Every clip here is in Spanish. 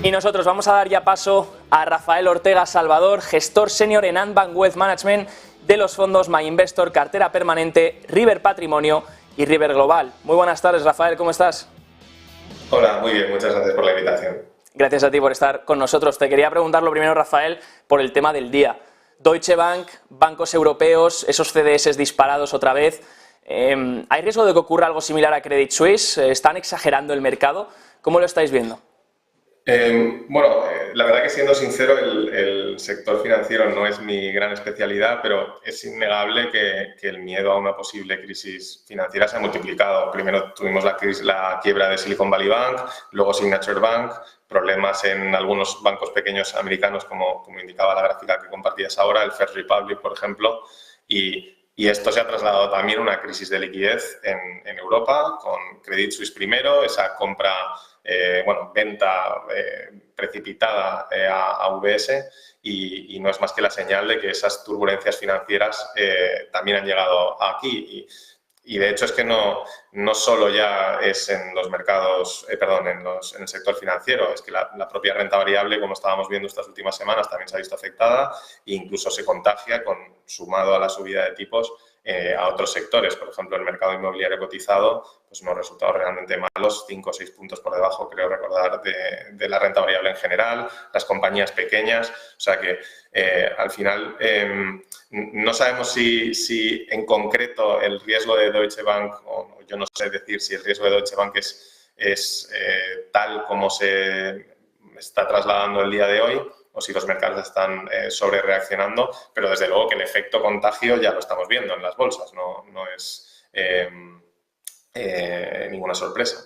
Y nosotros vamos a dar ya paso a Rafael Ortega Salvador, gestor senior en Antbank Wealth Management de los fondos My Investor, Cartera Permanente, River Patrimonio y River Global. Muy buenas tardes, Rafael, ¿cómo estás? Hola, muy bien, muchas gracias por la invitación. Gracias a ti por estar con nosotros. Te quería preguntar lo primero, Rafael, por el tema del día. Deutsche Bank, bancos europeos, esos CDS disparados otra vez. ¿Hay riesgo de que ocurra algo similar a Credit Suisse? ¿Están exagerando el mercado? ¿Cómo lo estáis viendo? La verdad que siendo sincero, el sector financiero no es mi gran especialidad, pero es innegable que el miedo a una posible crisis financiera se ha multiplicado. Primero tuvimos la quiebra de Silicon Valley Bank, luego Signature Bank, problemas en algunos bancos pequeños americanos, como indicaba la gráfica que compartías ahora, el First Republic, por ejemplo, y esto se ha trasladado también a una crisis de liquidez en Europa, con Credit Suisse primero, esa compra, venta precipitada a UBS, y no es más que la señal de que esas turbulencias financieras también han llegado aquí. Y de hecho es que no solo ya es en los mercados, en el sector financiero, es que la propia renta variable, como estábamos viendo estas últimas semanas, también se ha visto afectada e incluso se contagia, sumado a la subida de tipos, a otros sectores. Por ejemplo, el mercado inmobiliario cotizado, pues unos resultados realmente malos, 5 o 6 puntos por debajo, creo recordar, de la renta variable en general, las compañías pequeñas, o sea que al final no sabemos si en concreto el riesgo de Deutsche Bank, o yo no sé decir si el riesgo de Deutsche Bank es tal como se está trasladando el día de hoy, o si los mercados están sobre reaccionando, pero desde luego que el efecto contagio ya lo estamos viendo en las bolsas, no es ninguna sorpresa.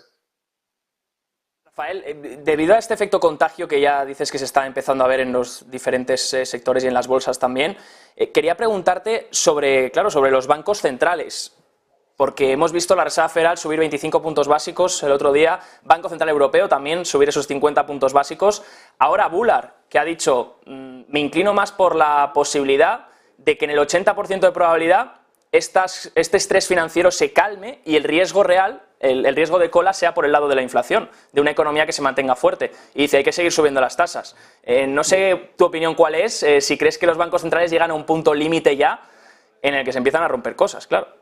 Rafael, debido a este efecto contagio que ya dices que se está empezando a ver en los diferentes sectores y en las bolsas también, quería preguntarte sobre los bancos centrales, porque hemos visto la Reserva Federal subir 25 puntos básicos el otro día, Banco Central Europeo también subir esos 50 puntos básicos, ahora Bullard, que ha dicho, me inclino más por la posibilidad de que en el 80% de probabilidad este estrés financiero se calme y el riesgo real, el riesgo de cola, sea por el lado de la inflación, de una economía que se mantenga fuerte. Y dice, hay que seguir subiendo las tasas. No sé tu opinión cuál es, si crees que los bancos centrales llegan a un punto límite ya en el que se empiezan a romper cosas, claro.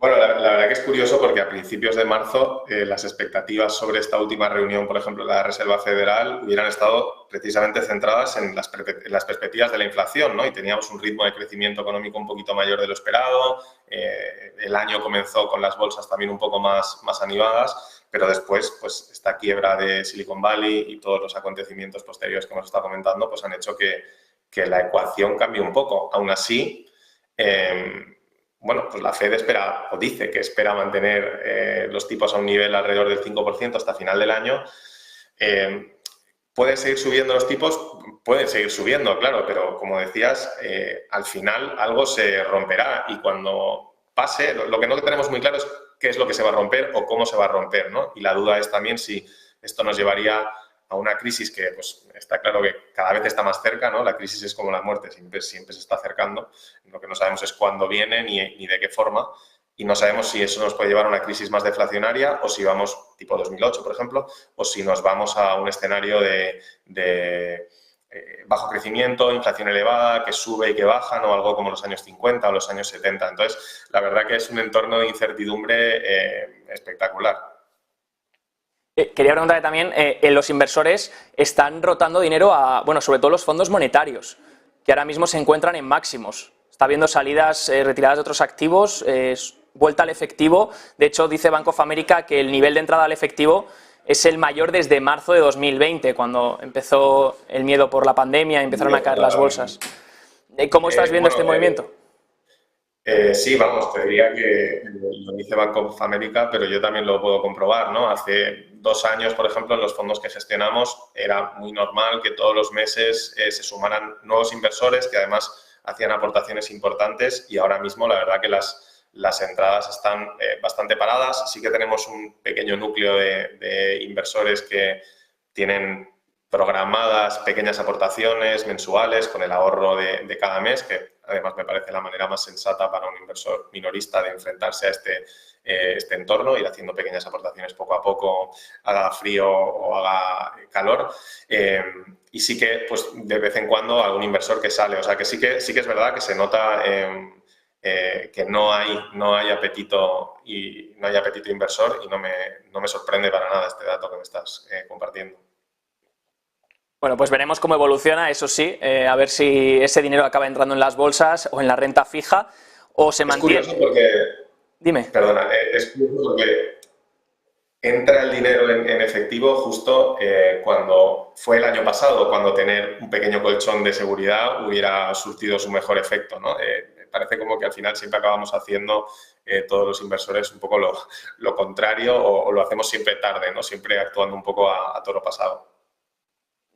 La verdad que es curioso porque a principios de marzo las expectativas sobre esta última reunión, por ejemplo, de la Reserva Federal, hubieran estado precisamente centradas en las perspectivas de la inflación, ¿no? Y teníamos un ritmo de crecimiento económico un poquito mayor de lo esperado, el año comenzó con las bolsas también un poco más animadas, pero después, pues, esta quiebra de Silicon Valley y todos los acontecimientos posteriores que hemos estado comentando, pues han hecho que la ecuación cambie un poco. Aún así, pues la Fed espera, o dice que espera mantener los tipos a un nivel alrededor del 5% hasta final del año. ¿Pueden seguir subiendo los tipos? Pueden seguir subiendo, claro, pero como decías, al final algo se romperá y cuando pase, lo que no tenemos muy claro es qué es lo que se va a romper o cómo se va a romper, ¿no? Y la duda es también si esto nos llevaría a una crisis que, pues, está claro que cada vez está más cerca, ¿no? La crisis es como la muerte, siempre se está acercando. Lo que no sabemos es cuándo viene ni de qué forma, y no sabemos si eso nos puede llevar a una crisis más deflacionaria o si vamos, tipo 2008, por ejemplo, o si nos vamos a un escenario de bajo crecimiento, inflación elevada, que sube y que baja, ¿no? Algo como los años 50 o los años 70. Entonces, la verdad que es un entorno de incertidumbre espectacular. Quería preguntarle también, los inversores están rotando dinero sobre todo los fondos monetarios, que ahora mismo se encuentran en máximos. Está habiendo salidas, retiradas de otros activos, vuelta al efectivo. De hecho, dice Bank of America que el nivel de entrada al efectivo es el mayor desde marzo de 2020, cuando empezó el miedo por la pandemia y empezaron a caer las bolsas. ¿Cómo estás viendo este movimiento? Sí, vamos, te diría que lo dice Bank of America, pero yo también lo puedo comprobar, ¿no? Hace 2 años, por ejemplo, en los fondos que gestionamos era muy normal que todos los meses se sumaran nuevos inversores que además hacían aportaciones importantes, y ahora mismo la verdad que las entradas están bastante paradas. Sí que tenemos un pequeño núcleo de inversores que tienen programadas pequeñas aportaciones mensuales con el ahorro de cada mes, que además me parece la manera más sensata para un inversor minorista de enfrentarse a este este entorno, ir haciendo pequeñas aportaciones poco a poco, haga frío o haga calor. Y sí que, pues, de vez en cuando algún inversor que sale. O sea, que sí que es verdad que se nota que no hay apetito inversor, y no me sorprende para nada este dato que me estás compartiendo. Bueno, pues veremos cómo evoluciona, eso sí, a ver si ese dinero acaba entrando en las bolsas o en la renta fija o se mantiene. Es curioso porque... Dime. Perdona, es curioso porque entra el dinero en efectivo justo cuando fue el año pasado, cuando tener un pequeño colchón de seguridad hubiera surtido su mejor efecto, ¿no? Parece como que al final siempre acabamos haciendo todos los inversores un poco lo contrario, o lo hacemos siempre tarde, ¿no? Siempre actuando un poco a toro pasado.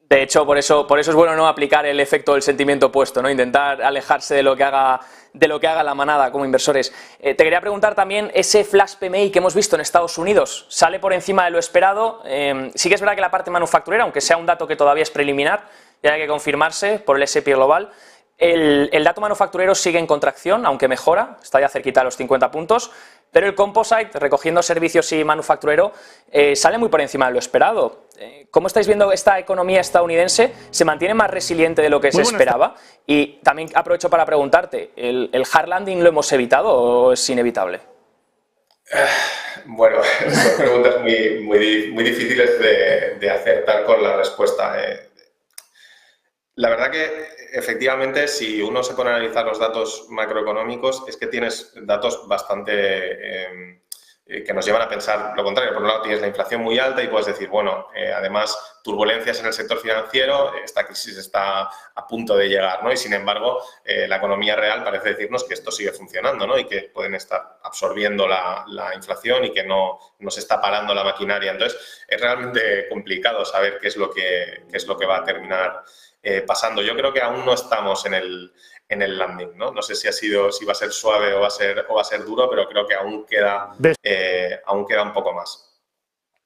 De hecho, por eso es bueno no aplicar el efecto del sentimiento opuesto, ¿no? Intentar alejarse de lo que haga la manada como inversores. Te quería preguntar también, ese flash PMI que hemos visto en Estados Unidos, ¿sale por encima de lo esperado? Sí que es verdad que la parte manufacturera, aunque sea un dato que todavía es preliminar, ya hay que confirmarse por el S&P Global, el dato manufacturero sigue en contracción, aunque mejora, está ya cerquita de los 50 puntos, pero el composite, recogiendo servicios y manufacturero, sale muy por encima de lo esperado. ¿Cómo estáis viendo esta economía estadounidense? ¿Se mantiene más resiliente de lo que se esperaba? Y también aprovecho para preguntarte, ¿el hard landing lo hemos evitado o es inevitable? Bueno, son preguntas muy difíciles de acertar con la respuesta. La verdad que, efectivamente, si uno se pone a analizar los datos macroeconómicos, es que tienes datos bastante que nos llevan a pensar lo contrario. Por un lado, tienes la inflación muy alta y puedes decir, bueno, además, turbulencias en el sector financiero, esta crisis está a punto de llegar, ¿no? Y, sin embargo, la economía real parece decirnos que esto sigue funcionando, ¿no? Y que pueden estar absorbiendo la inflación y que no se está parando la maquinaria. Entonces, es realmente complicado saber qué es lo que va a terminar pasando. Yo creo que aún no estamos en el landing, ¿no? No sé si va a ser suave o va a ser duro, pero creo que aún queda un poco más.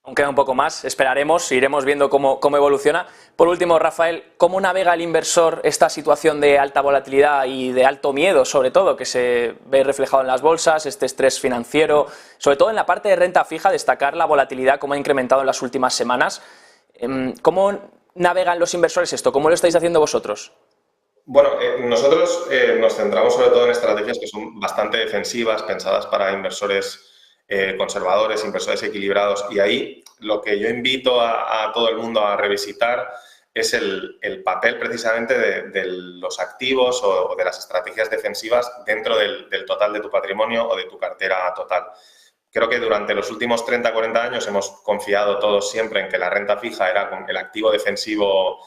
Aún queda un poco más, esperaremos, iremos viendo cómo evoluciona. Por último, Rafael, ¿cómo navega el inversor esta situación de alta volatilidad y de alto miedo, sobre todo, que se ve reflejado en las bolsas, este estrés financiero, sobre todo en la parte de renta fija, destacar la volatilidad como ha incrementado en las últimas semanas? ¿Cómo navegan los inversores esto? ¿Cómo lo estáis haciendo vosotros? Bueno, nosotros nos centramos sobre todo en estrategias que son bastante defensivas, pensadas para inversores conservadores, inversores equilibrados, y ahí lo que yo invito a todo el mundo a revisitar es el papel precisamente de los activos o de las estrategias defensivas dentro del total de tu patrimonio o de tu cartera total. Creo que durante los últimos 30-40 años hemos confiado todos siempre en que la renta fija era el activo defensivo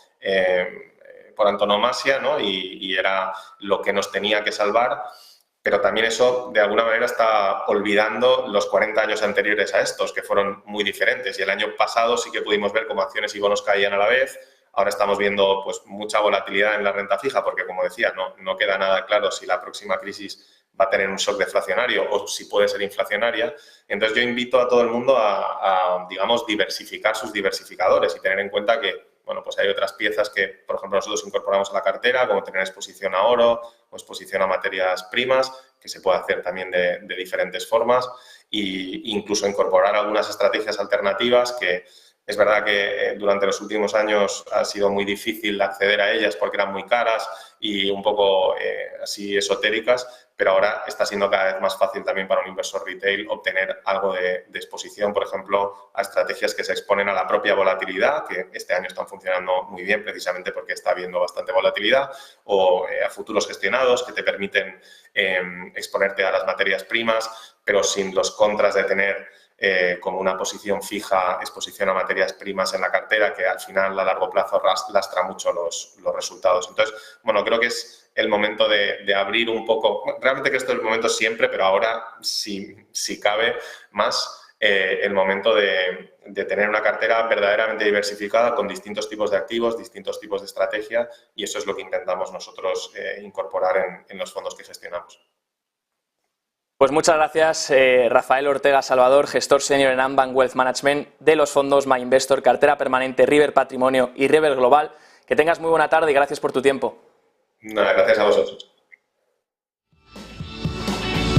por antonomasia, ¿no? Y era lo que nos tenía que salvar, pero también eso de alguna manera está olvidando los 40 años anteriores a estos, que fueron muy diferentes, y el año pasado sí que pudimos ver cómo acciones y bonos caían a la vez. Ahora estamos viendo, pues, mucha volatilidad en la renta fija porque, como decía, no queda nada claro si la próxima crisis va a tener un shock deflacionario o si puede ser inflacionaria. Entonces, yo invito a todo el mundo a digamos, diversificar sus diversificadores y tener en cuenta que, bueno, pues hay otras piezas que, por ejemplo, nosotros incorporamos a la cartera, como tener exposición a oro o exposición a materias primas, que se puede hacer también de diferentes formas, e incluso incorporar algunas estrategias alternativas que es verdad que durante los últimos años ha sido muy difícil acceder a ellas porque eran muy caras y un poco así esotéricas, pero ahora está siendo cada vez más fácil también para un inversor retail obtener algo de exposición, por ejemplo, a estrategias que se exponen a la propia volatilidad, que este año están funcionando muy bien precisamente porque está habiendo bastante volatilidad, o a futuros gestionados que te permiten exponerte a las materias primas, pero sin los contras de tener como una posición fija, exposición a materias primas en la cartera, que al final a largo plazo lastra mucho los resultados. Entonces, bueno, creo que es el momento de abrir un poco, realmente que esto es el momento siempre, pero ahora, si cabe más, el momento de tener una cartera verdaderamente diversificada con distintos tipos de activos, distintos tipos de estrategia, y eso es lo que intentamos nosotros incorporar en los fondos que gestionamos. Pues muchas gracias, Rafael Ortega Salvador, gestor senior en Ambank Wealth Management de los fondos My Investor, cartera permanente, River Patrimonio y River Global. Que tengas muy buena tarde y gracias por tu tiempo. Nada, gracias a vosotros.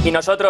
Y nosotros